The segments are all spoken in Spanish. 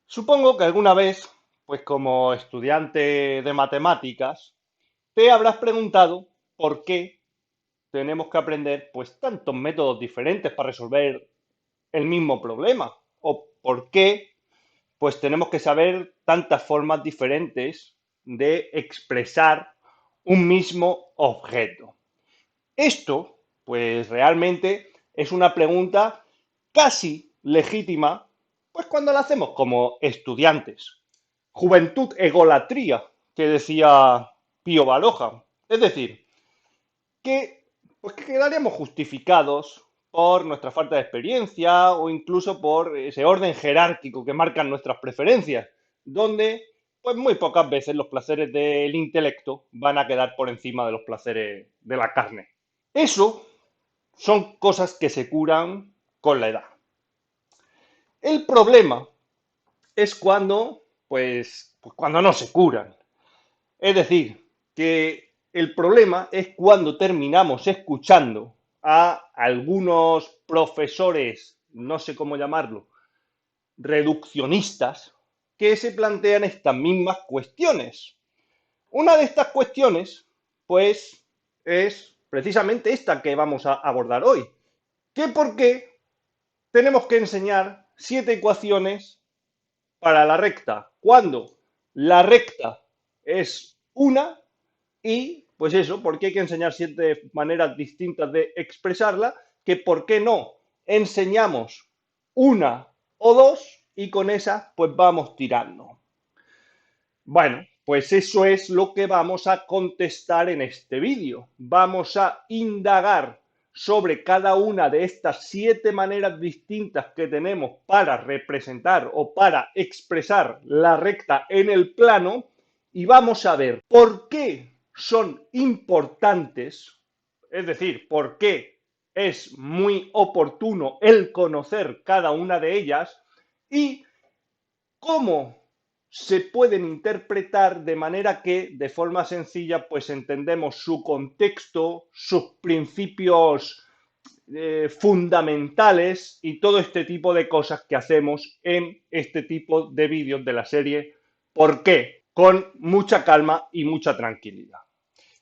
Supongo que alguna vez, pues como estudiante de matemáticas, te habrás preguntado por qué tenemos que aprender pues tantos métodos diferentes para resolver el mismo problema o por qué pues tenemos que saber tantas formas diferentes de expresar un mismo objeto. Esto, pues realmente es una pregunta casi legítima, pues cuando la hacemos como estudiantes. Juventud egolatría, que decía Pío Baroja. Es decir, que, pues que quedaríamos justificados por nuestra falta de experiencia o incluso por ese orden jerárquico que marcan nuestras preferencias, donde pues muy pocas veces los placeres del intelecto van a quedar por encima de los placeres de la carne. Eso son cosas que se curan con la edad. El problema es cuando, pues cuando no se curan. Es decir, que el problema es cuando terminamos escuchando a algunos profesores, no sé cómo llamarlo, reduccionistas, que se plantean estas mismas cuestiones. Una de estas cuestiones, pues, es precisamente esta que vamos a abordar hoy. ¿Qué por qué tenemos que enseñar 7 ecuaciones para la recta cuando la recta es una y, pues eso, porque hay que enseñar 7 maneras distintas de expresarla, que por qué no enseñamos una o dos y con esa pues vamos tirando. Bueno, pues eso es lo que vamos a contestar en este vídeo. Vamos a indagar sobre cada una de estas 7 maneras distintas que tenemos para representar o para expresar la recta en el plano y vamos a ver por qué son importantes, es decir, por qué es muy oportuno el conocer cada una de ellas y cómo se pueden interpretar de manera que de forma sencilla pues entendemos su contexto, sus principios fundamentales y todo este tipo de cosas que hacemos en este tipo de vídeos de la serie ¿Por qué? Con mucha calma y mucha tranquilidad.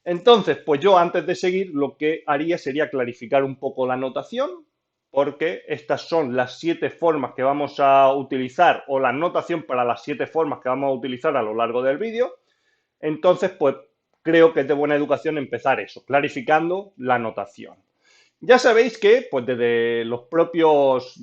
Entonces, pues yo antes de seguir lo que haría sería clarificar un poco la notación, porque estas son las 7 formas que vamos a utilizar o la notación para las 7 formas que vamos a utilizar a lo largo del vídeo. Entonces, pues creo que es de buena educación empezar eso, clarificando la notación. Ya sabéis que, pues desde los propios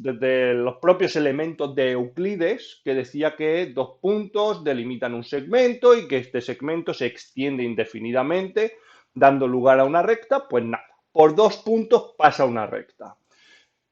elementos de Euclides, que decía que 2 puntos delimitan un segmento y que este segmento se extiende indefinidamente, dando lugar a una recta, pues nada, por 2 puntos pasa una recta.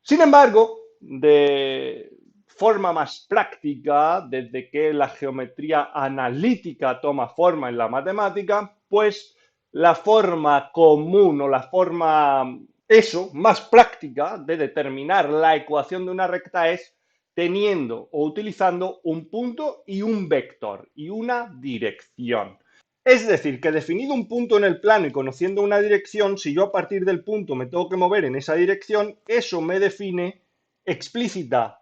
Sin embargo, de forma más práctica, desde que la geometría analítica toma forma en la matemática, pues la forma común o la forma, eso, más práctica de determinar la ecuación de una recta es teniendo o utilizando un punto y un vector y una dirección. Es decir, que definido un punto en el plano y conociendo una dirección, si yo a partir del punto me tengo que mover en esa dirección, eso me define explícita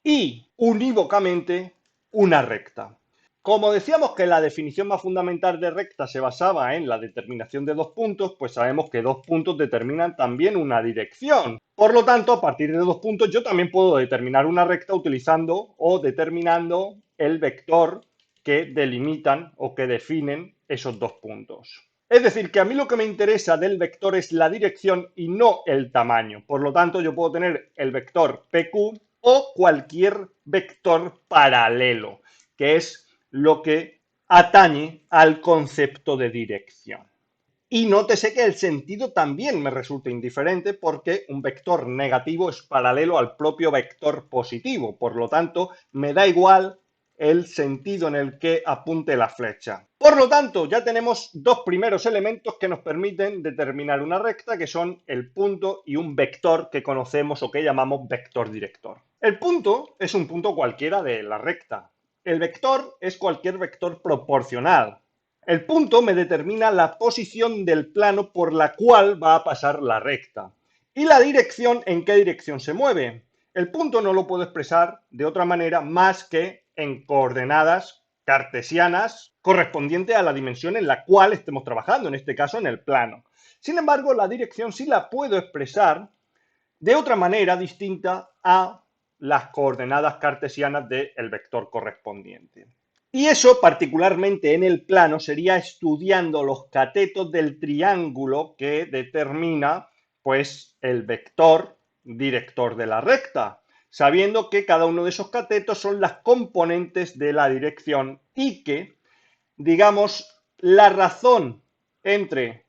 y unívocamente una recta. Como decíamos que la definición más fundamental de recta se basaba en la determinación de 2 puntos, pues sabemos que 2 puntos determinan también una dirección. Por lo tanto, a partir de 2 puntos yo también puedo determinar una recta utilizando o determinando el vector que delimitan o que definen esos 2 puntos. Es decir, que a mí lo que me interesa del vector es la dirección y no el tamaño. Por lo tanto, yo puedo tener el vector PQ o cualquier vector paralelo, que es lo que atañe al concepto de dirección. Y nótese que el sentido también me resulta indiferente porque un vector negativo es paralelo al propio vector positivo. Por lo tanto, me da igual el sentido en el que apunte la flecha. Por lo tanto, ya tenemos 2 primeros elementos que nos permiten determinar una recta, que son el punto y un vector que conocemos o que llamamos vector director. El punto es un punto cualquiera de la recta. El vector es cualquier vector proporcional. El punto me determina la posición del plano por la cual va a pasar la recta. Y la dirección, ¿en qué dirección se mueve? El punto no lo puedo expresar de otra manera más que en coordenadas cartesianas correspondiente a la dimensión en la cual estemos trabajando, en este caso en el plano. Sin embargo, la dirección sí la puedo expresar de otra manera distinta a las coordenadas cartesianas del vector correspondiente. Y eso, particularmente en el plano, sería estudiando los catetos del triángulo que determina, pues, el vector director de la recta, sabiendo que cada uno de esos catetos son las componentes de la dirección y que, digamos, la razón entre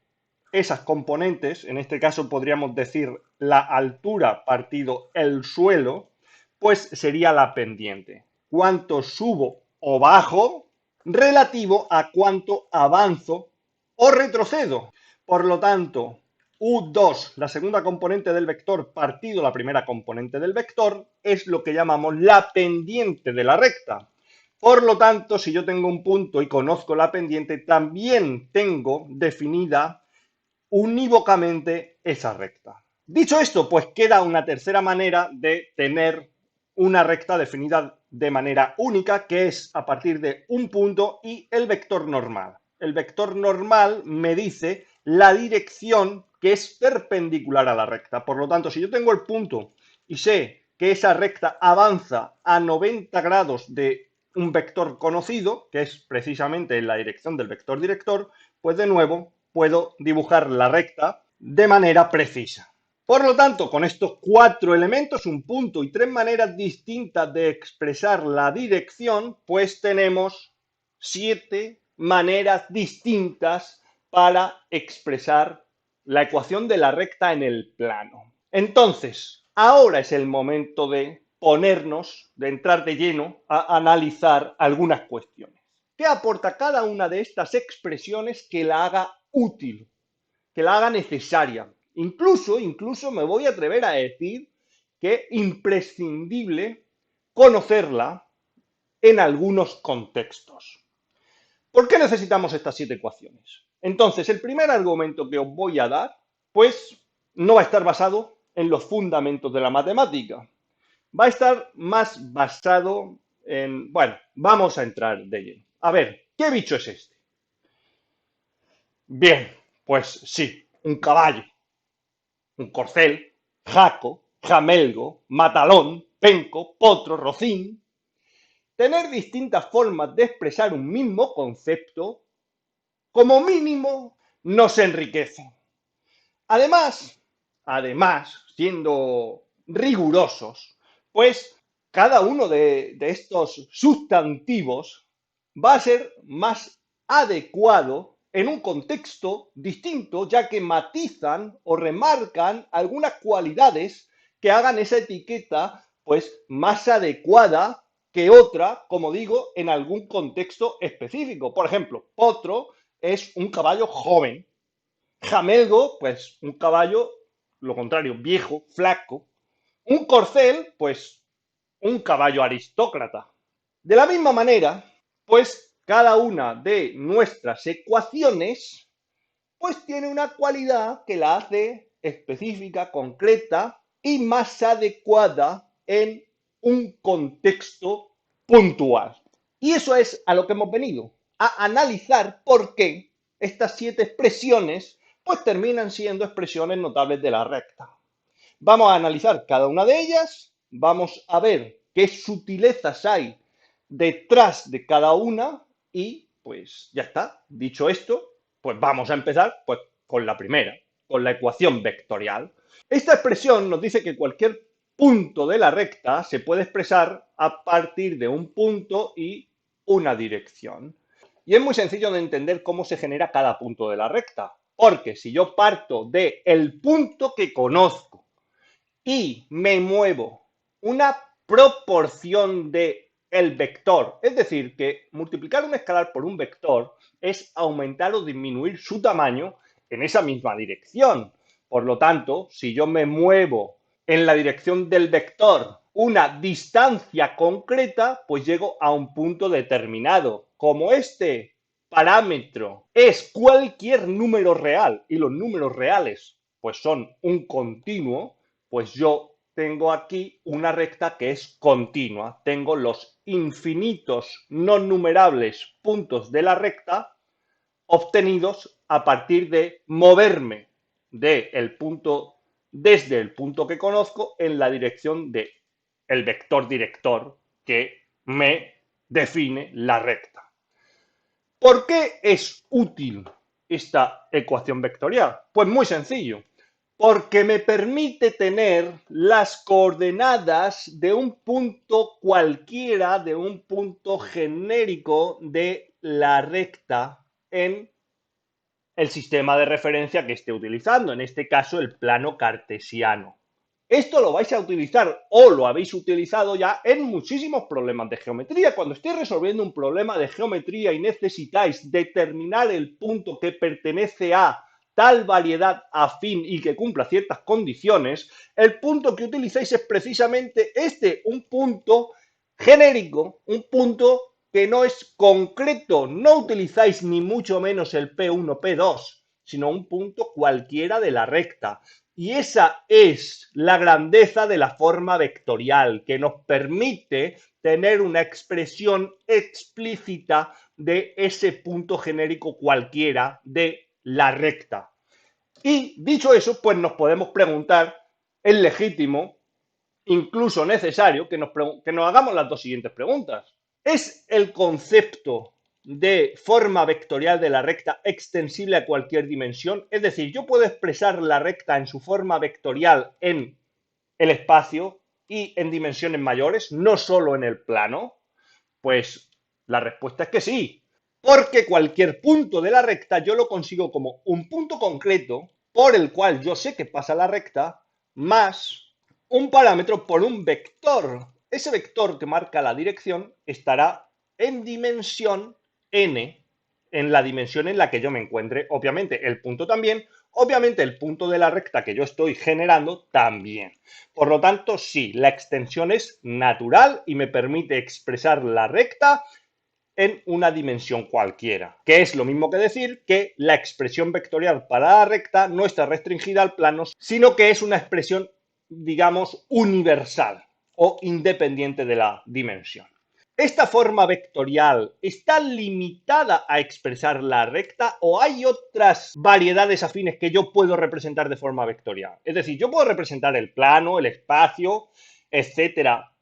esas componentes, en este caso podríamos decir la altura partido el suelo, pues sería la pendiente. Cuánto subo o bajo relativo a cuánto avanzo o retrocedo. Por lo tanto, U2, la segunda componente del vector partido la primera componente del vector, es lo que llamamos la pendiente de la recta. Por lo tanto, si yo tengo un punto y conozco la pendiente, también tengo definida unívocamente esa recta. Dicho esto, pues queda una tercera manera de tener una recta definida de manera única, que es a partir de un punto y el vector normal. El vector normal me dice la dirección que es perpendicular a la recta. Por lo tanto, si yo tengo el punto y sé que esa recta avanza a 90 grados de un vector conocido, que es precisamente en la dirección del vector director, pues de nuevo puedo dibujar la recta de manera precisa. Por lo tanto, con estos 4 elementos, un punto y 3 maneras distintas de expresar la dirección, pues tenemos 7 maneras distintas para expresar la ecuación de la recta en el plano. Entonces, ahora es el momento de ponernos, de entrar de lleno a analizar algunas cuestiones. ¿Qué aporta cada una de estas expresiones que la haga útil, que la haga necesaria? Incluso me voy a atrever a decir que es imprescindible conocerla en algunos contextos. ¿Por qué necesitamos estas 7 ecuaciones? Entonces, el primer argumento que os voy a dar, pues no va a estar basado en los fundamentos de la matemática. Va a estar más basado en... Bueno, vamos a entrar de lleno. A ver, ¿qué bicho es este? Bien, pues sí, un caballo, un corcel, jaco, jamelgo, matalón, penco, potro, rocín. Tener distintas formas de expresar un mismo concepto, como mínimo, nos enriquece. Además, siendo rigurosos, pues cada uno de estos sustantivos va a ser más adecuado en un contexto distinto, ya que matizan o remarcan algunas cualidades que hagan esa etiqueta pues más adecuada que otra, como digo, en algún contexto específico. Por ejemplo, potro es un caballo joven. Jamelgo, pues un caballo, lo contrario, viejo, flaco. Un corcel, pues un caballo aristócrata. De la misma manera, pues cada una de nuestras ecuaciones, pues tiene una cualidad que la hace específica, concreta y más adecuada en un contexto puntual. Y eso es a lo que hemos venido, a analizar por qué estas 7 expresiones pues terminan siendo expresiones notables de la recta. Vamos a analizar cada una de ellas, vamos a ver qué sutilezas hay detrás de cada una y pues ya está. Dicho esto, pues vamos a empezar pues con la primera, con la ecuación vectorial. Esta expresión nos dice que cualquier punto de la recta se puede expresar a partir de un punto y una dirección. Y es muy sencillo de entender cómo se genera cada punto de la recta, porque si yo parto del punto que conozco y me muevo una proporción de el vector, es decir, que multiplicar un escalar por un vector es aumentar o disminuir su tamaño en esa misma dirección. Por lo tanto, si yo me muevo en la dirección del vector una distancia concreta, pues llego a un punto determinado. Como este parámetro es cualquier número real y los números reales pues son un continuo, pues yo tengo aquí una recta que es continua. Tengo los infinitos no numerables puntos de la recta obtenidos a partir de moverme desde el punto que conozco en la dirección del vector director que me define la recta. ¿Por qué es útil esta ecuación vectorial? Pues muy sencillo, porque me permite tener las coordenadas de un punto cualquiera, de un punto genérico de la recta en el sistema de referencia que esté utilizando, en este caso el plano cartesiano. Esto lo vais a utilizar o lo habéis utilizado ya en muchísimos problemas de geometría. Cuando estéis resolviendo un problema de geometría y necesitáis determinar el punto que pertenece a tal variedad afín y que cumpla ciertas condiciones, el punto que utilizáis es precisamente este, un punto genérico, un punto que no es concreto. No utilizáis ni mucho menos el P1, P2, sino un punto cualquiera de la recta. Y esa es la grandeza de la forma vectorial, que nos permite tener una expresión explícita de ese punto genérico cualquiera de la recta. Y dicho eso, pues nos podemos preguntar, es legítimo, incluso necesario, que nos hagamos las dos siguientes preguntas. ¿Es el concepto de forma vectorial de la recta extensible a cualquier dimensión? Es decir, yo puedo expresar la recta en su forma vectorial en el espacio y en dimensiones mayores, no solo en el plano. Pues la respuesta es que sí, porque cualquier punto de la recta yo lo consigo como un punto concreto por el cual yo sé que pasa la recta, más un parámetro por un vector. Ese vector que marca la dirección estará en dimensión n, en la dimensión en la que yo me encuentre. Obviamente el punto también, obviamente el punto de la recta que yo estoy generando también. Por lo tanto, sí, la extensión es natural y me permite expresar la recta en una dimensión cualquiera, que es lo mismo que decir que la expresión vectorial para la recta no está restringida al plano, sino que es una expresión, digamos, universal o independiente de la dimensión. ¿Esta forma vectorial está limitada a expresar la recta o hay otras variedades afines que yo puedo representar de forma vectorial? Es decir, yo puedo representar el plano, el espacio, etcétera,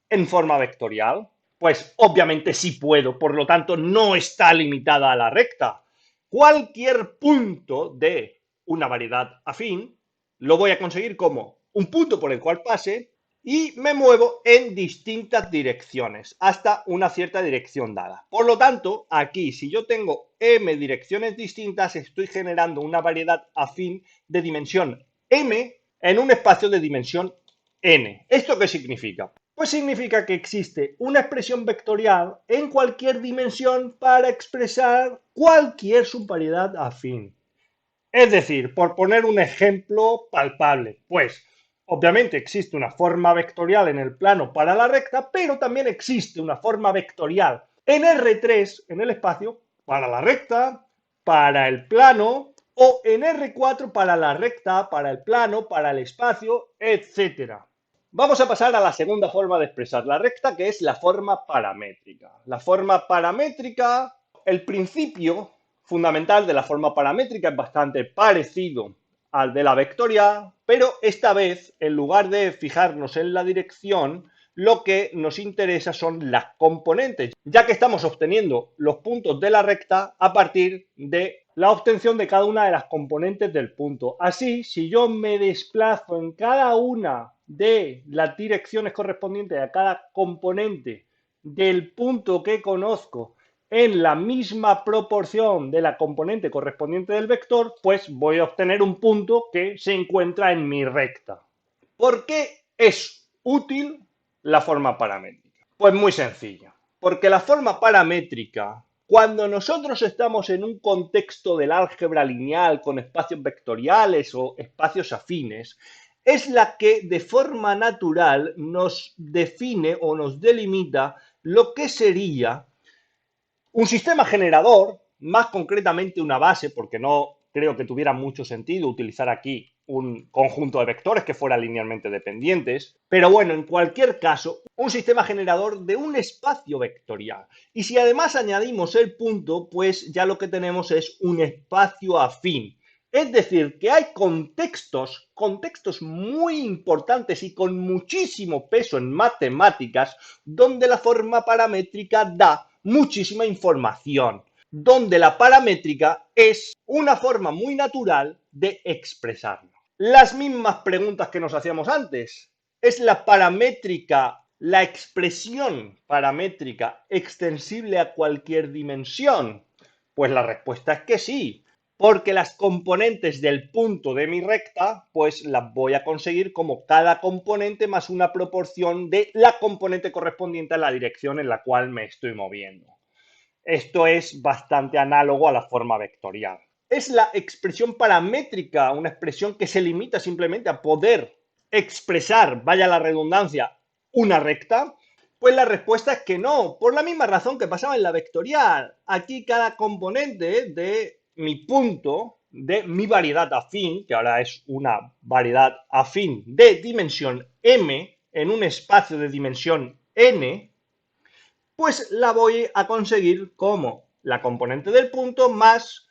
en forma vectorial. Pues obviamente sí puedo, por lo tanto no está limitada a la recta. Cualquier punto de una variedad afín lo voy a conseguir como un punto por el cual pase y me muevo en distintas direcciones hasta una cierta dirección dada. Por lo tanto, aquí si yo tengo m direcciones distintas, estoy generando una variedad afín de dimensión m en un espacio de dimensión n. ¿Esto qué significa? Pues significa que existe una expresión vectorial en cualquier dimensión para expresar cualquier subvariedad afín. Es decir, por poner un ejemplo palpable, pues obviamente existe una forma vectorial en el plano para la recta, pero también existe una forma vectorial en R3, en el espacio, para la recta, para el plano, o en R4 para la recta, para el plano, para el espacio, etcétera. Vamos a pasar a la segunda forma de expresar la recta, que es la forma paramétrica. La forma paramétrica, el principio fundamental de la forma paramétrica es bastante parecido al de la vectorial, pero esta vez, en lugar de fijarnos en la dirección, lo que nos interesa son las componentes, ya que estamos obteniendo los puntos de la recta a partir de la obtención de cada una de las componentes del punto. Así, si yo me desplazo en cada una de las direcciones correspondientes a cada componente del punto que conozco en la misma proporción de la componente correspondiente del vector, pues voy a obtener un punto que se encuentra en mi recta. ¿Por qué es útil la forma paramétrica? Pues muy sencillo, porque la forma paramétrica, cuando nosotros estamos en un contexto del álgebra lineal con espacios vectoriales o espacios afines, es la que de forma natural nos define o nos delimita lo que sería un sistema generador, más concretamente una base, porque no creo que tuviera mucho sentido utilizar aquí un conjunto de vectores que fueran linealmente dependientes. Pero bueno, en cualquier caso, un sistema generador de un espacio vectorial. Y si además añadimos el punto, pues ya lo que tenemos es un espacio afín. Es decir, que hay contextos muy importantes y con muchísimo peso en matemáticas, donde la forma paramétrica da muchísima información, donde la paramétrica es una forma muy natural de expresarlo. Las mismas preguntas que nos hacíamos antes. ¿Es la paramétrica, la expresión paramétrica, extensible a cualquier dimensión? Pues la respuesta es que sí, porque las componentes del punto de mi recta, pues las voy a conseguir como cada componente más una proporción de la componente correspondiente a la dirección en la cual me estoy moviendo. Esto es bastante análogo a la forma vectorial. ¿Es la expresión paramétrica una expresión que se limita simplemente a poder expresar, vaya la redundancia, una recta? Pues la respuesta es que no, por la misma razón que pasaba en la vectorial. Aquí cada componente de mi punto, de mi variedad afín, que ahora es una variedad afín de dimensión m en un espacio de dimensión n, pues la voy a conseguir como la componente del punto más,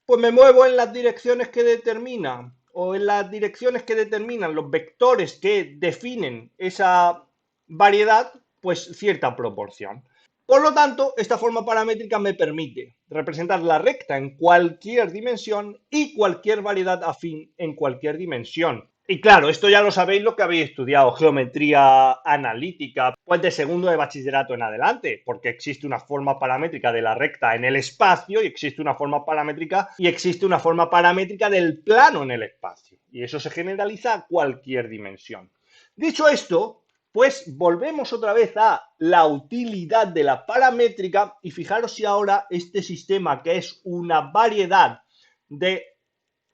pues me muevo en las direcciones que determinan o en las direcciones que determinan los vectores que definen esa variedad, pues cierta proporción. Por lo tanto, esta forma paramétrica me permite representar la recta en cualquier dimensión y cualquier variedad afín en cualquier dimensión. Y claro, esto ya lo sabéis lo que habéis estudiado, geometría analítica, pues de segundo de bachillerato en adelante, porque existe una forma paramétrica de la recta en el espacio y existe una forma paramétrica del plano en el espacio. Y eso se generaliza a cualquier dimensión. Dicho esto, pues volvemos otra vez a la utilidad de la paramétrica y fijaros si ahora este sistema, que es una variedad de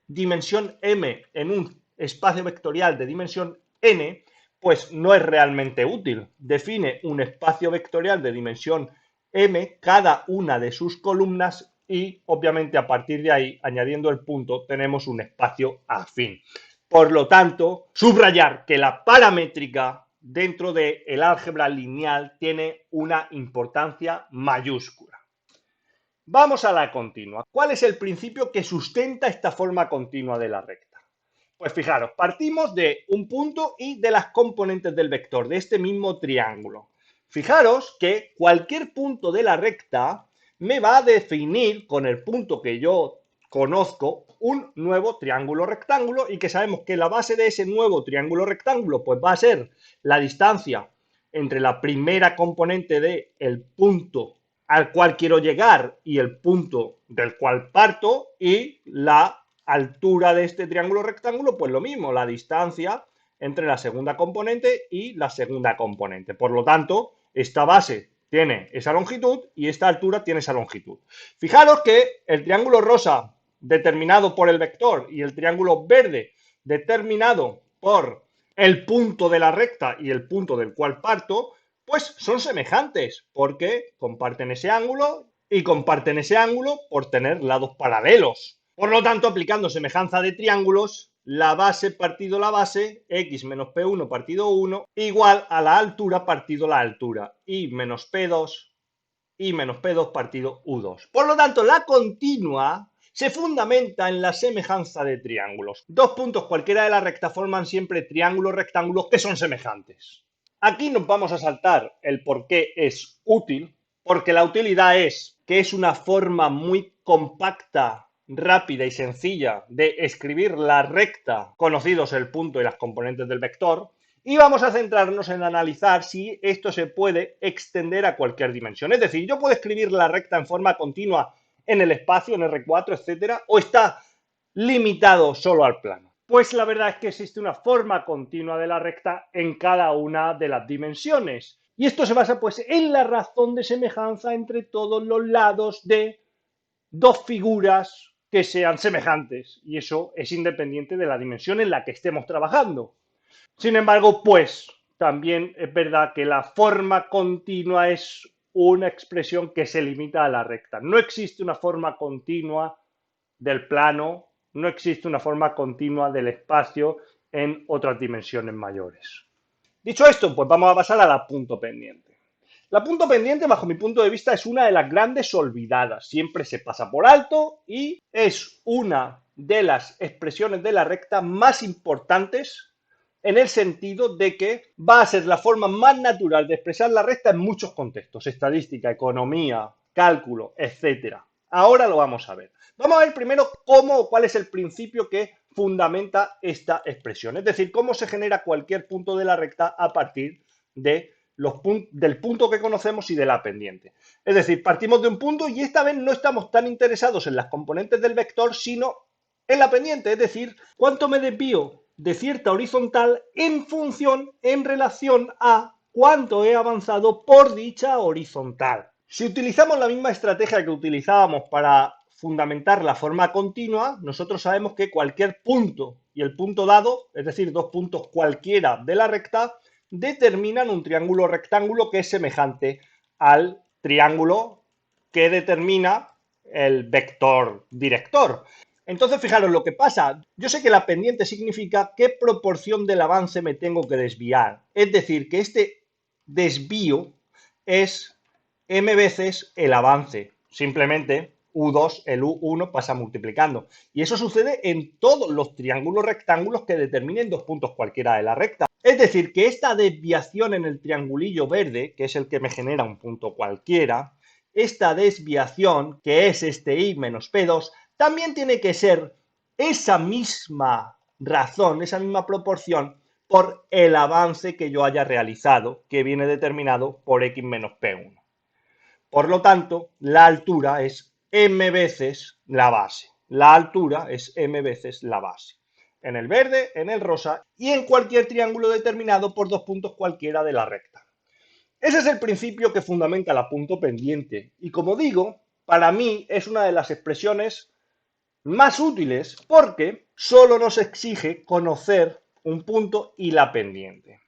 dimensión m en un espacio vectorial de dimensión n, pues no es realmente útil. Define un espacio vectorial de dimensión m cada una de sus columnas y obviamente a partir de ahí, añadiendo el punto, tenemos un espacio afín. Por lo tanto, subrayar que la paramétrica dentro del álgebra lineal tiene una importancia mayúscula. Vamos a la continua. ¿Cuál es el principio que sustenta esta forma continua de la recta? Pues fijaros, partimos de un punto y de las componentes del vector, de este mismo triángulo. Fijaros que cualquier punto de la recta me va a definir con el punto que yo conozco un nuevo triángulo rectángulo y que sabemos que la base de ese nuevo triángulo rectángulo pues va a ser la distancia entre la primera componente del punto al cual quiero llegar y el punto del cual parto y la altura de este triángulo rectángulo, pues lo mismo, la distancia entre la segunda componente y la segunda componente. Por lo tanto, esta base tiene esa longitud y esta altura tiene esa longitud. Fijaros que el triángulo rosa determinado por el vector y el triángulo verde determinado por el punto de la recta y el punto del cual parto, pues son semejantes porque comparten ese ángulo y comparten ese ángulo por tener lados paralelos. Por lo tanto, aplicando semejanza de triángulos, la base partido la base, x menos p1 partido 1, igual a la altura partido la altura, y menos p2 partido u2. Por lo tanto, la continua se fundamenta en la semejanza de triángulos. Dos puntos cualquiera de la recta forman siempre triángulos rectángulos que son semejantes. Aquí nos vamos a saltar el por qué es útil, porque la utilidad es que es una forma muy compacta, rápida y sencilla de escribir la recta, conocidos el punto y las componentes del vector, y vamos a centrarnos en analizar si esto se puede extender a cualquier dimensión. Es decir, yo puedo escribir la recta en forma continua en el espacio, en R4, etcétera, o está limitado solo al plano. Pues la verdad es que existe una forma continua de la recta en cada una de las dimensiones. Y esto se basa pues en la razón de semejanza entre todos los lados de dos figuras que sean semejantes. Y eso es independiente de la dimensión en la que estemos trabajando. Sin embargo, pues también es verdad que la forma continua es una expresión que se limita a la recta. No existe una forma continua del plano no existe una forma continua del espacio en otras dimensiones mayores. Dicho esto, pues vamos a pasar a la punto pendiente. La punto pendiente, bajo mi punto de vista, es una de las grandes olvidadas. Siempre se pasa por alto y es una de las expresiones de la recta más importantes en el sentido de que va a ser la forma más natural de expresar la recta en muchos contextos, estadística, economía, cálculo, etcétera. Ahora lo vamos a ver. Vamos a ver primero cómo o cuál es el principio que fundamenta esta expresión, es decir, cómo se genera cualquier punto de la recta a partir de del punto que conocemos y de la pendiente. Es decir, partimos de un punto y esta vez no estamos tan interesados en las componentes del vector, sino en la pendiente, es decir, cuánto me desvío de cierta horizontal en relación a cuánto he avanzado por dicha horizontal. Si utilizamos la misma estrategia que utilizábamos para fundamentar la forma continua, nosotros sabemos que cualquier punto y el punto dado, es decir, dos puntos cualquiera de la recta, determinan un triángulo rectángulo que es semejante al triángulo que determina el vector director. Entonces, fijaros lo que pasa. Yo sé que la pendiente significa qué proporción del avance me tengo que desviar. Es decir, que este desvío es m veces el avance. Simplemente U2, el U1 pasa multiplicando. Y eso sucede en todos los triángulos rectángulos que determinen dos puntos cualquiera de la recta. Es decir, que esta desviación en el triangulillo verde, que es el que me genera un punto cualquiera, esta desviación, que es este I menos P2, también tiene que ser esa misma razón, esa misma proporción por el avance que yo haya realizado, que viene determinado por X menos P1. Por lo tanto, la altura es m veces la base. La altura es m veces la base. En el verde, en el rosa y en cualquier triángulo determinado por dos puntos cualquiera de la recta. Ese es el principio que fundamenta la punto pendiente. Y como digo, para mí es una de las expresiones más útiles porque solo nos exige conocer un punto y la pendiente.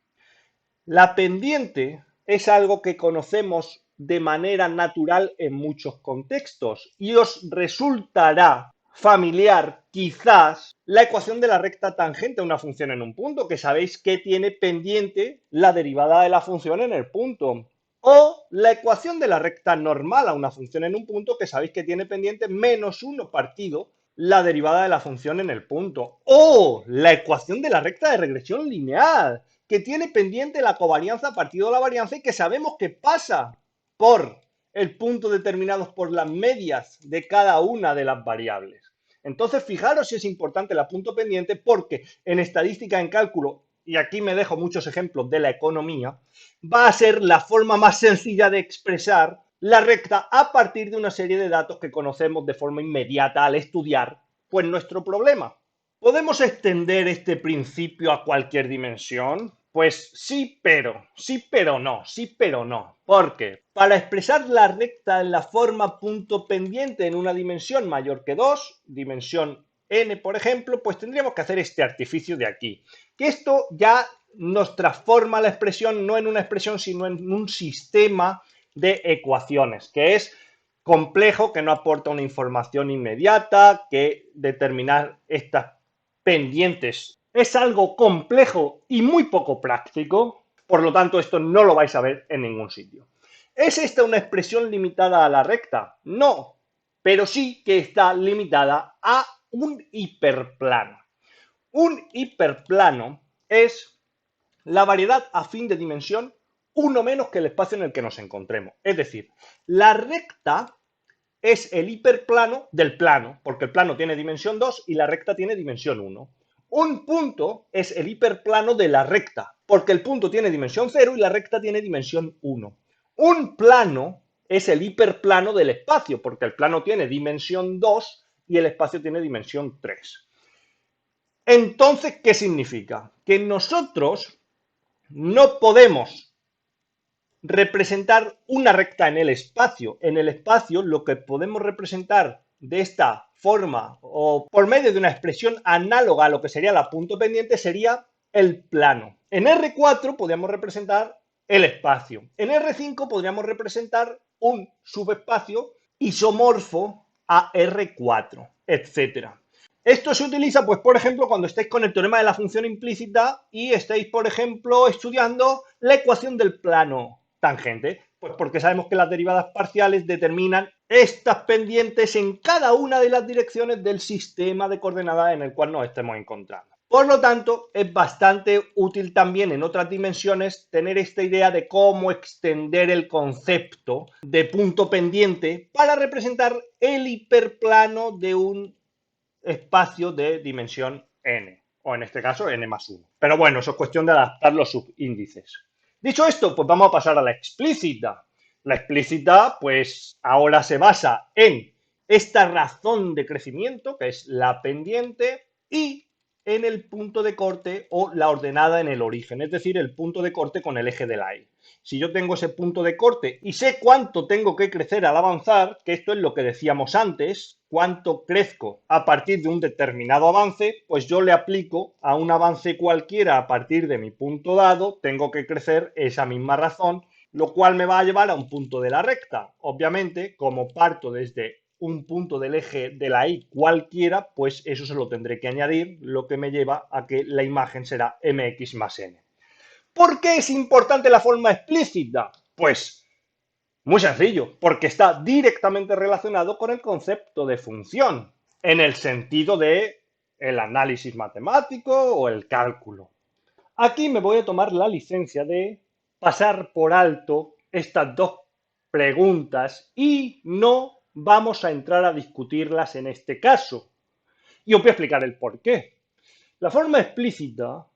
La pendiente es algo que conocemos de manera natural en muchos contextos y os resultará familiar quizás la ecuación de la recta tangente a una función en un punto, que sabéis que tiene pendiente la derivada de la función en el punto. O la ecuación de la recta normal a una función en un punto, que sabéis que tiene pendiente menos 1 partido la derivada de la función en el punto. O la ecuación de la recta de regresión lineal, que tiene pendiente la covarianza partido de la varianza y que sabemos que pasa por el punto determinados por las medias de cada una de las variables. Entonces, fijaros si es importante la punto pendiente porque en estadística, en cálculo, y aquí me dejo muchos ejemplos de la economía, va a ser la forma más sencilla de expresar la recta a partir de una serie de datos que conocemos de forma inmediata al estudiar pues nuestro problema. ¿Podemos extender este principio a cualquier dimensión? Pues sí, pero no. Porque para expresar la recta en la forma punto pendiente en una dimensión mayor que 2, dimensión n, por ejemplo, pues tendríamos que hacer este artificio de aquí. Que esto ya nos transforma la expresión no en una expresión, sino en un sistema de ecuaciones, que es complejo, que no aporta una información inmediata, que determinar estas pendientes es algo complejo y muy poco práctico, por lo tanto esto no lo vais a ver en ningún sitio. ¿Es esta una expresión limitada a la recta? No, pero sí que está limitada a un hiperplano. Un hiperplano es la variedad afín de dimensión uno menos que el espacio en el que nos encontremos. Es decir, la recta es el hiperplano del plano, porque el plano tiene dimensión 2 y la recta tiene dimensión 1. Un punto es el hiperplano de la recta, porque el punto tiene dimensión 0 y la recta tiene dimensión 1. Un plano es el hiperplano del espacio, porque el plano tiene dimensión 2 y el espacio tiene dimensión 3. Entonces, ¿qué significa? Que nosotros no podemos representar una recta en el espacio. En el espacio lo que podemos representar de esta forma o por medio de una expresión análoga a lo que sería la punto pendiente sería el plano. En R4 podríamos representar el espacio. En R5 podríamos representar un subespacio isomorfo a R4, etcétera. Esto se utiliza, pues, por ejemplo, cuando estáis con el teorema de la función implícita y estáis, por ejemplo, estudiando la ecuación del plano tangente. Pues porque sabemos que las derivadas parciales determinan estas pendientes en cada una de las direcciones del sistema de coordenadas en el cual nos estemos encontrando. Por lo tanto, es bastante útil también en otras dimensiones tener esta idea de cómo extender el concepto de punto pendiente para representar el hiperplano de un espacio de dimensión n, o en este caso n más 1. Pero bueno, eso es cuestión de adaptar los subíndices. Dicho esto, pues vamos a pasar a la explícita. La explícita, pues ahora se basa en esta razón de crecimiento, que es la pendiente, y en el punto de corte o la ordenada en el origen, es decir, el punto de corte con el eje de la Y. Si yo tengo ese punto de corte y sé cuánto tengo que crecer al avanzar, que esto es lo que decíamos antes, cuánto crezco a partir de un determinado avance, pues yo le aplico a un avance cualquiera a partir de mi punto dado, tengo que crecer esa misma razón, lo cual me va a llevar a un punto de la recta. Obviamente, como parto desde un punto del eje de la Y cualquiera, pues eso se lo tendré que añadir, lo que me lleva a que la imagen será mx más n. ¿Por qué es importante la forma explícita? Pues muy sencillo, porque está directamente relacionado con el concepto de función, en el sentido de el análisis matemático o el cálculo. Aquí me voy a tomar la licencia de pasar por alto estas dos preguntas y no vamos a entrar a discutirlas en este caso. Y os voy a explicar el por qué. La forma explícita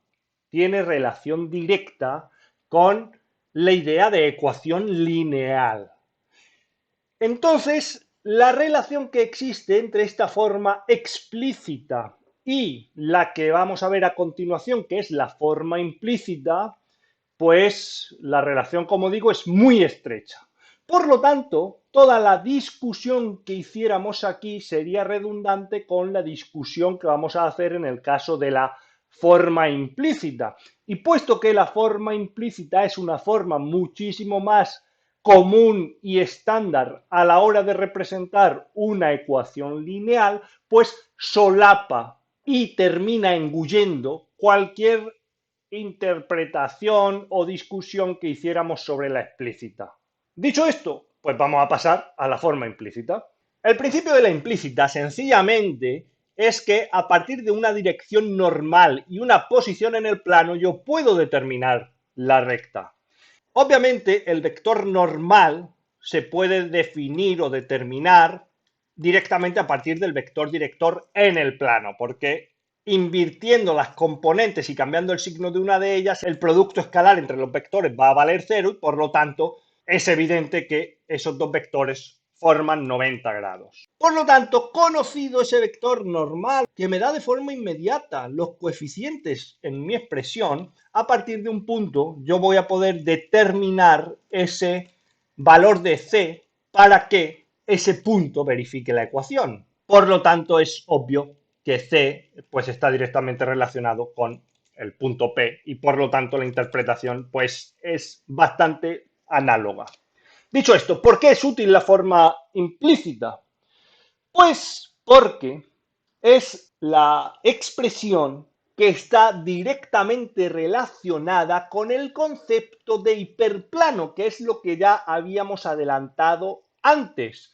tiene relación directa con la idea de ecuación lineal. Entonces, la relación que existe entre esta forma explícita y la que vamos a ver a continuación, que es la forma implícita, pues la relación, como digo, es muy estrecha. Por lo tanto, toda la discusión que hiciéramos aquí sería redundante con la discusión que vamos a hacer en el caso de la forma implícita. Y puesto que la forma implícita es una forma muchísimo más común y estándar a la hora de representar una ecuación lineal, pues solapa y termina engullendo cualquier interpretación o discusión que hiciéramos sobre la explícita. Dicho esto, pues vamos a pasar a la forma implícita. El principio de la implícita sencillamente es que a partir de una dirección normal y una posición en el plano yo puedo determinar la recta. Obviamente el vector normal se puede definir o determinar directamente a partir del vector director en el plano, porque invirtiendo las componentes y cambiando el signo de una de ellas, el producto escalar entre los vectores va a valer 0 y por lo tanto es evidente que esos dos vectores forman 90 grados. Por lo tanto, conocido ese vector normal que me da de forma inmediata los coeficientes en mi expresión, a partir de un punto yo voy a poder determinar ese valor de C para que ese punto verifique la ecuación. Por lo tanto, es obvio que C pues, está directamente relacionado con el punto P y por lo tanto la interpretación pues, es bastante análoga. Dicho esto, ¿por qué es útil la forma implícita? Pues porque es la expresión que está directamente relacionada con el concepto de hiperplano, que es lo que ya habíamos adelantado antes.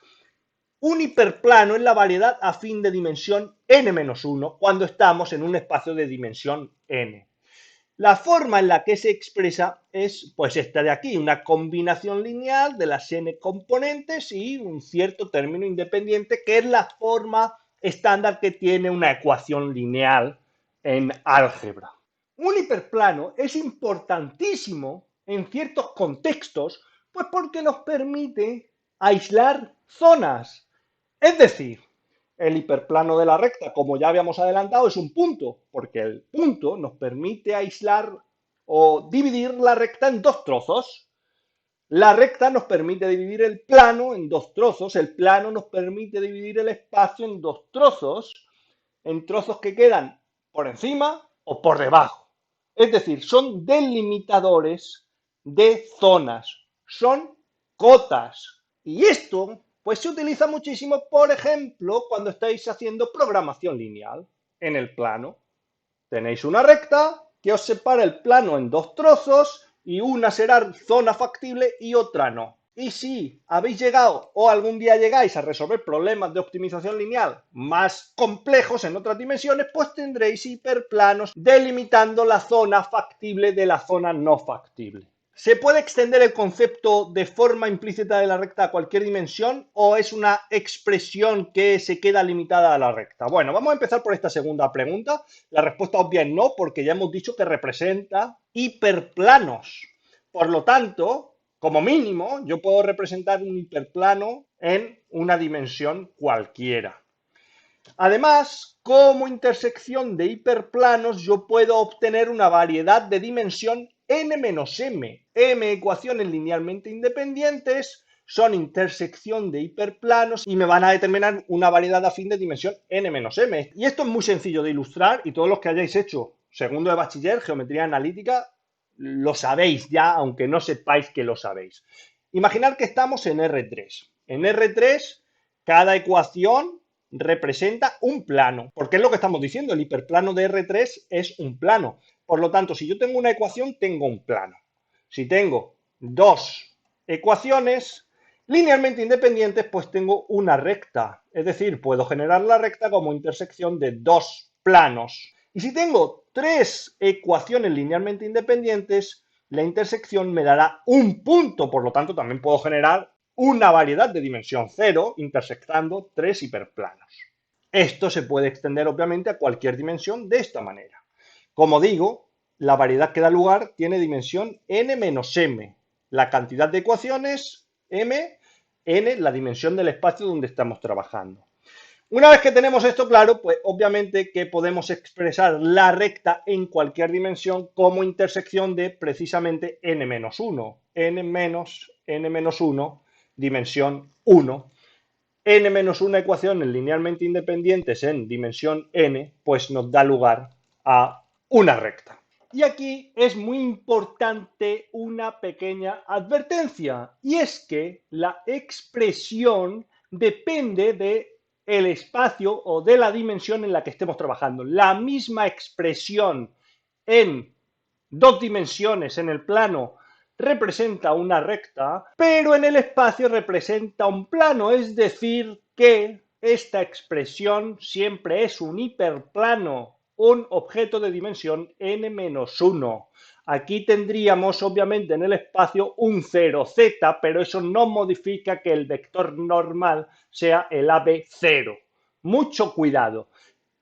Un hiperplano es la variedad afín de dimensión n-1 cuando estamos en un espacio de dimensión n. La forma en la que se expresa es pues esta de aquí, una combinación lineal de las n componentes y un cierto término independiente que es la forma estándar que tiene una ecuación lineal en álgebra. Un hiperplano es importantísimo en ciertos contextos pues porque nos permite aislar zonas. Es decir, el hiperplano de la recta, como ya habíamos adelantado, es un punto, porque el punto nos permite aislar o dividir la recta en dos trozos. La recta nos permite dividir el plano en dos trozos, el plano nos permite dividir el espacio en trozos que quedan por encima o por debajo. Es decir, son delimitadores de zonas, son cotas. Y esto Pues se utiliza muchísimo, por ejemplo, cuando estáis haciendo programación lineal en el plano. Tenéis una recta que os separa el plano en dos trozos y una será zona factible y otra no. Y si habéis llegado o algún día llegáis a resolver problemas de optimización lineal más complejos en otras dimensiones, pues tendréis hiperplanos delimitando la zona factible de la zona no factible. ¿Se puede extender el concepto de forma implícita de la recta a cualquier dimensión o es una expresión que se queda limitada a la recta? Bueno, vamos a empezar por esta segunda pregunta. La respuesta obvia es no, porque ya hemos dicho que representa hiperplanos. Por lo tanto, como mínimo, yo puedo representar un hiperplano en una dimensión cualquiera. Además, como intersección de hiperplanos, yo puedo obtener una variedad de dimensión n-m. M ecuaciones linealmente independientes son intersección de hiperplanos y me van a determinar una variedad afín de dimensión n-m. Y esto es muy sencillo de ilustrar y todos los que hayáis hecho segundo de bachiller, geometría analítica, lo sabéis ya, aunque no sepáis que lo sabéis. Imaginad que estamos en R3. En R3, cada ecuación representa un plano, porque es lo que estamos diciendo, el hiperplano de R3 es un plano. Por lo tanto, si yo tengo una ecuación, tengo un plano. Si tengo dos ecuaciones linealmente independientes, pues tengo una recta. Es decir, puedo generar la recta como intersección de dos planos. Y si tengo tres ecuaciones linealmente independientes, la intersección me dará un punto. Por lo tanto, también puedo generar una variedad de dimensión cero intersectando tres hiperplanos. Esto se puede extender obviamente a cualquier dimensión de esta manera. Como digo, la variedad que da lugar tiene dimensión n-m, la cantidad de ecuaciones m, n, la dimensión del espacio donde estamos trabajando. Una vez que tenemos esto claro, pues obviamente que podemos expresar la recta en cualquier dimensión como intersección de precisamente n-1, n-1, dimensión 1. n-1 ecuaciones linealmente independientes en dimensión n, pues nos da lugar a una recta. Y aquí es muy importante una pequeña advertencia, y es que la expresión depende de el espacio o de la dimensión en la que estemos trabajando. La misma expresión en dos dimensiones en el plano representa una recta, pero en el espacio representa un plano, es decir, que esta expresión siempre es un hiperplano, un objeto de dimensión n-1. Aquí tendríamos obviamente en el espacio un 0z, pero eso no modifica que el vector normal sea el AB0. Mucho cuidado.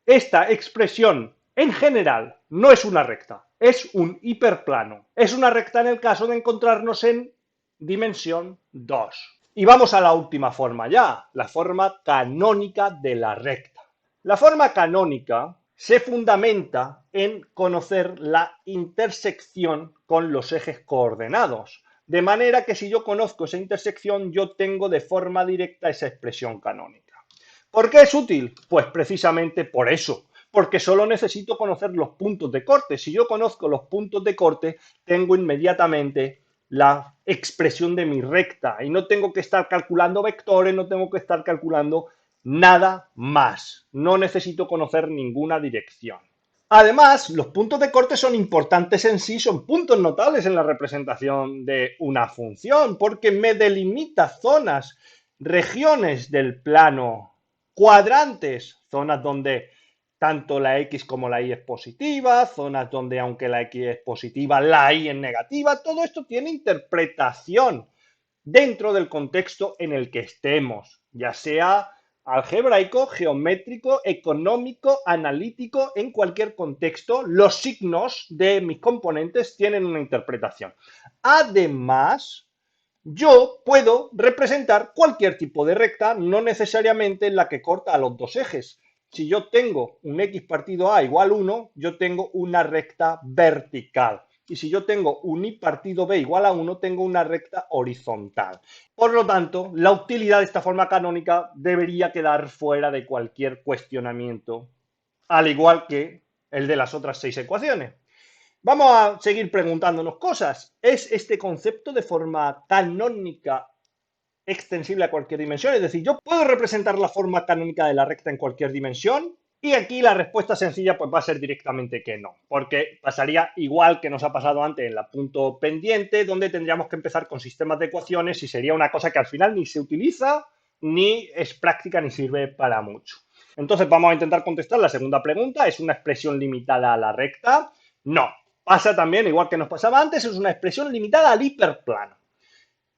Esta expresión en general no es una recta, es un hiperplano. Es una recta en el caso de encontrarnos en dimensión 2. Y vamos a la última forma ya, la forma canónica de la recta. La forma canónica se fundamenta en conocer la intersección con los ejes coordenados. De manera que si yo conozco esa intersección, yo tengo de forma directa esa expresión canónica. ¿Por qué es útil? Pues precisamente por eso, porque solo necesito conocer los puntos de corte. Si yo conozco los puntos de corte, tengo inmediatamente la expresión de mi recta y no tengo que estar calculando vectores, no tengo que estar calculando nada más. No necesito conocer ninguna dirección. Además, los puntos de corte son importantes en sí, son puntos notables en la representación de una función, porque me delimita zonas, regiones del plano, cuadrantes, zonas donde tanto la X como la Y es positiva, zonas donde aunque la X es positiva, la Y es negativa. Todo esto tiene interpretación dentro del contexto en el que estemos, ya sea algebraico, geométrico, económico, analítico, en cualquier contexto, los signos de mis componentes tienen una interpretación. Además, yo puedo representar cualquier tipo de recta, no necesariamente la que corta a los dos ejes. Si yo tengo un X partido A igual 1, yo tengo una recta vertical. Y si yo tengo un Y partido B igual a 1, tengo una recta horizontal. Por lo tanto, la utilidad de esta forma canónica debería quedar fuera de cualquier cuestionamiento, al igual que el de las otras 6 ecuaciones. Vamos a seguir preguntándonos cosas. ¿Es este concepto de forma canónica extensible a cualquier dimensión, es decir, yo puedo representar la forma canónica de la recta en cualquier dimensión, y aquí la respuesta sencilla pues va a ser directamente que no, porque pasaría igual que nos ha pasado antes en la punto pendiente, donde tendríamos que empezar con sistemas de ecuaciones y sería una cosa que al final ni se utiliza, ni es práctica, ni sirve para mucho. Entonces vamos a intentar contestar la segunda pregunta. ¿Es una expresión limitada a la recta? No. Pasa también, igual que nos pasaba antes, es una expresión limitada al hiperplano.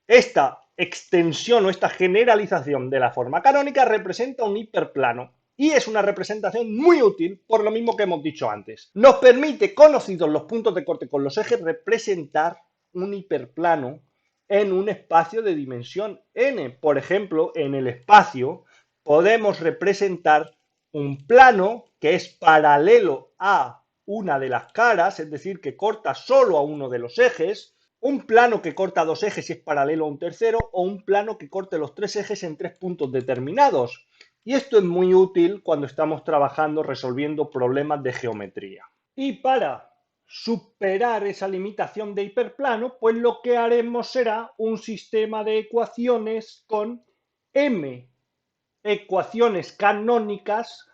Esta extensión o esta generalización de la forma canónica representa un hiperplano y es una representación muy útil por lo mismo que hemos dicho antes. Nos permite, conocidos los puntos de corte con los ejes, representar un hiperplano en un espacio de dimensión n. Por ejemplo, en el espacio podemos representar un plano que es paralelo a una de las caras, es decir, que corta solo a uno de los ejes, un plano que corta dos ejes y es paralelo a un tercero, o un plano que corte los tres ejes en tres puntos determinados. Y esto es muy útil cuando estamos trabajando resolviendo problemas de geometría. Y para superar esa limitación de hiperplano, pues lo que haremos será un sistema de ecuaciones con m ecuaciones canónicas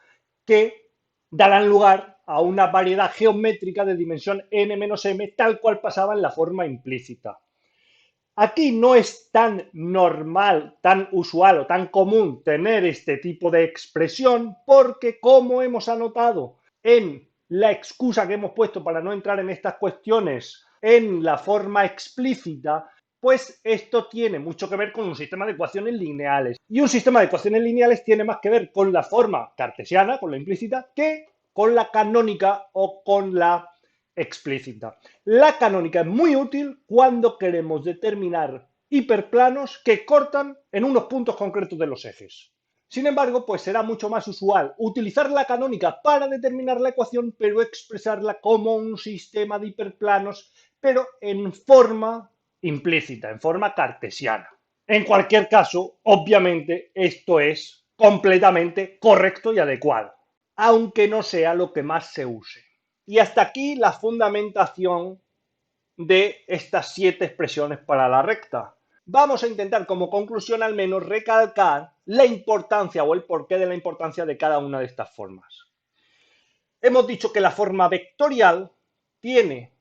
que darán lugar a una variedad geométrica de dimensión n-m, tal cual pasaba en la forma implícita. Aquí no es tan normal, tan usual o tan común tener este tipo de expresión porque, como hemos anotado en la excusa que hemos puesto para no entrar en estas cuestiones en la forma explícita, pues esto tiene mucho que ver con un sistema de ecuaciones lineales. Y un sistema de ecuaciones lineales tiene más que ver con la forma cartesiana, con la implícita, que con la canónica o con la explícita. La canónica es muy útil cuando queremos determinar hiperplanos que cortan en unos puntos concretos de los ejes. Sin embargo, pues será mucho más usual utilizar la canónica para determinar la ecuación, pero expresarla como un sistema de hiperplanos, pero en forma implícita, en forma cartesiana. En cualquier caso, obviamente, esto es completamente correcto y adecuado, aunque no sea lo que más se use. Y hasta aquí la fundamentación de estas 7 expresiones para la recta. Vamos a intentar como conclusión al menos recalcar la importancia o el porqué de la importancia de cada una de estas formas. Hemos dicho que la forma vectorial tiene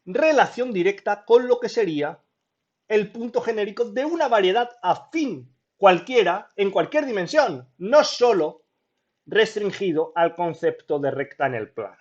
relación directa con lo que sería el punto genérico de una variedad afín cualquiera en cualquier dimensión, no solo restringido al concepto de recta en el plano.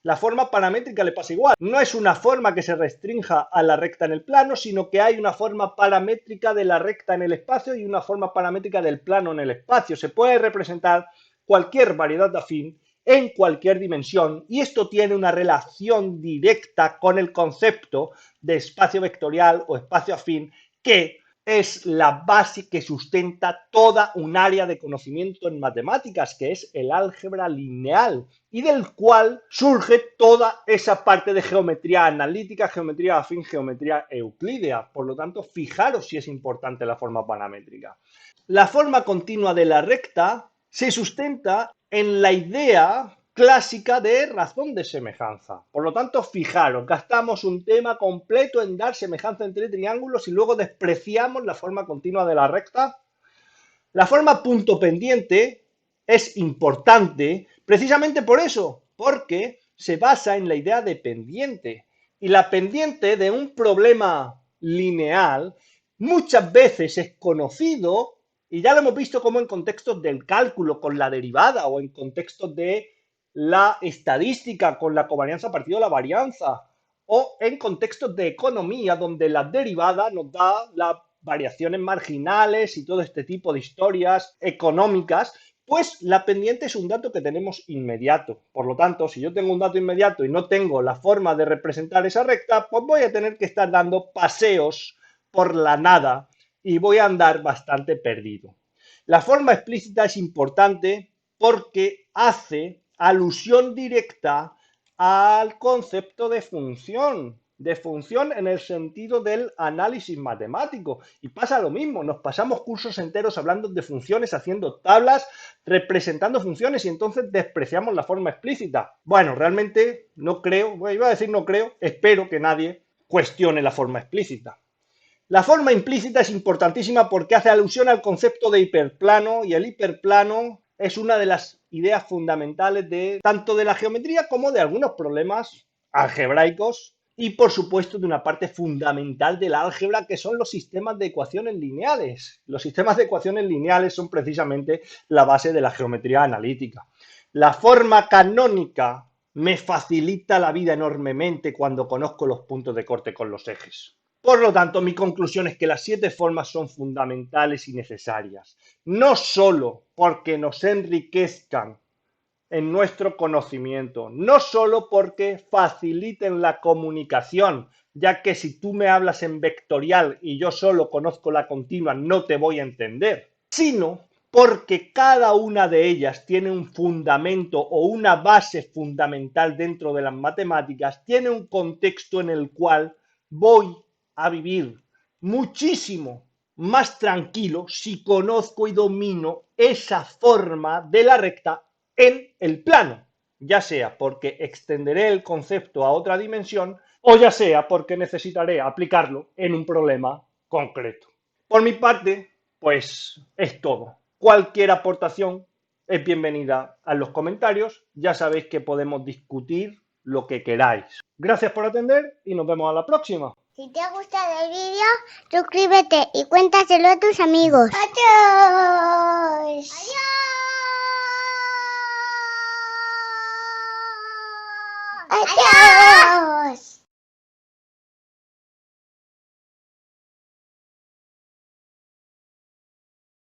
La forma paramétrica le pasa igual. No es una forma que se restrinja a la recta en el plano, sino que hay una forma paramétrica de la recta en el espacio y una forma paramétrica del plano en el espacio. Se puede representar cualquier variedad afín en cualquier dimensión y esto tiene una relación directa con el concepto de espacio vectorial o espacio afín, que es la base que sustenta toda un área de conocimiento en matemáticas, que es el álgebra lineal, y del cual surge toda esa parte de geometría analítica, geometría afín, geometría euclídea. Por lo tanto, fijaros si es importante la forma paramétrica. La forma continua de la recta se sustenta en la idea clásica de razón de semejanza. Por lo tanto, fijaros, gastamos un tema completo en dar semejanza entre triángulos y luego despreciamos la forma continua de la recta. La forma punto pendiente es importante precisamente por eso, porque se basa en la idea de pendiente. Y la pendiente de un problema lineal muchas veces es conocido, y ya lo hemos visto como en contextos del cálculo con la derivada o en contextos de la estadística con la covarianza partido de la varianza, o en contextos de economía donde la derivada nos da las variaciones marginales y todo este tipo de historias económicas. Pues la pendiente es un dato que tenemos inmediato. Por lo tanto, si yo tengo un dato inmediato y no tengo la forma de representar esa recta, pues voy a tener que estar dando paseos por la nada y voy a andar bastante perdido. La forma explícita es importante porque hace alusión directa al concepto de función en el sentido del análisis matemático. Y pasa lo mismo, nos pasamos cursos enteros hablando de funciones, haciendo tablas, representando funciones y entonces despreciamos la forma explícita. Bueno, realmente no creo, iba a decir no creo, espero que nadie cuestione la forma explícita. La forma implícita es importantísima porque hace alusión al concepto de hiperplano y el hiperplano es una de las ideas fundamentales de tanto de la geometría como de algunos problemas algebraicos y por supuesto de una parte fundamental de la álgebra que son los sistemas de ecuaciones lineales. Los sistemas de ecuaciones lineales son precisamente la base de la geometría analítica. La forma canónica me facilita la vida enormemente cuando conozco los puntos de corte con los ejes. Por lo tanto, mi conclusión es que las 7 formas son fundamentales y necesarias, no solo porque nos enriquezcan en nuestro conocimiento, no solo porque faciliten la comunicación, ya que si tú me hablas en vectorial y yo solo conozco la continua, no te voy a entender, sino porque cada una de ellas tiene un fundamento o una base fundamental dentro de las matemáticas, tiene un contexto en el cual voy a vivir muchísimo más tranquilo si conozco y domino esa forma de la recta en el plano, ya sea porque extenderé el concepto a otra dimensión o ya sea porque necesitaré aplicarlo en un problema concreto. Por mi parte, pues es todo. Cualquier aportación es bienvenida a los comentarios. Ya sabéis que podemos discutir lo que queráis. Gracias por atender y nos vemos a la próxima. Si te ha gustado el vídeo, suscríbete y cuéntaselo a tus amigos. ¡Adiós! ¡Adiós! ¡Adiós!